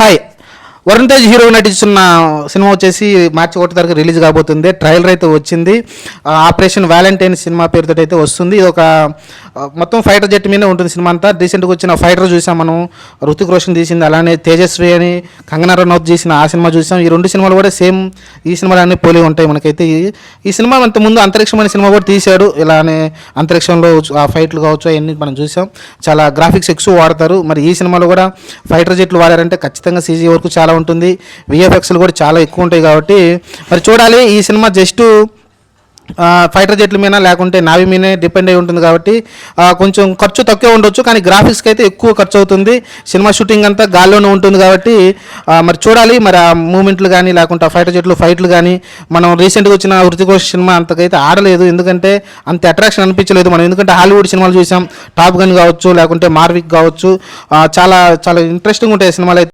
Hi. Varun Tej hero నటిస్తున్న cinema వచ్చేసి మార్చి 1 తారీఖు రిలీజ్ కాబోతుంది. ట్రైలర్ అయితే వచ్చింది. ఆపరేషన్ వ్యాలంటైన్ సినిమా పేరుతో అయితే వస్తుంది. ఇది ఒక మొత్తం ఫైటర్ జెట్ మీదే ఉంటుంది సినిమా అంతా. రీసెంట్గా వచ్చిన ఫైటర్ చూసాం మనం, రుతిక్ రోషన్ తీసింది. అలానే తేజస్వి అని కంగనా రనౌత్ చేసిన ఆ సినిమా చూసాం. ఈ రెండు సినిమాలు కూడా సేమ్ ఈ సినిమాలు అన్నీ పోలి ఉంటాయి మనకైతే. ఈ సినిమా అంత ముందు అంతరిక్షం అనే సినిమా కూడా తీశాడు. ఇలానే అంతరిక్షంలో ఆ ఫైట్లు కావచ్చు అవన్నీ మనం చూసాం. చాలా గ్రాఫిక్స్ ఎక్కువ వాడతారు. మరి ఈ సినిమాలో కూడా ఫైటర్ జెట్లు వాడారంటే ఖచ్చితంగా సీజీ వరకు చాలా ఉంటుంది. విఎఫ్ఎక్స్లు కూడా చాలా ఎక్కువ ఉంటాయి కాబట్టి మరి చూడాలి. ఈ సినిమా జస్ట్ ఫైటర్ జెట్ల మీద లేకుంటే నావీ మీదే డిపెండ్ అయి ఉంటుంది కాబట్టి కొంచెం ఖర్చు తక్కువే ఉండొచ్చు, కానీ గ్రాఫిక్స్కి అయితే ఎక్కువ ఖర్చు అవుతుంది. సినిమా షూటింగ్ అంతా గాల్లోనే ఉంటుంది కాబట్టి మరి చూడాలి. మరి ఆ మూమెంట్లు కానీ లేకుంటే ఆ ఫైటర్ జెట్లు ఫైట్లు కానీ మనం రీసెంట్గా వచ్చిన హృతిక్ రోషన్ సినిమా అంతకైతే ఆడలేదు. ఎందుకంటే అంత అట్రాక్షన్ అనిపించలేదు మనం. ఎందుకంటే హాలీవుడ్ సినిమాలు చూసాం, టాప్ గన్ కావచ్చు లేకుంటే మార్విక్ కావచ్చు, చాలా చాలా ఇంట్రెస్టింగ్ ఉంటాయి సినిమాలు అయితే.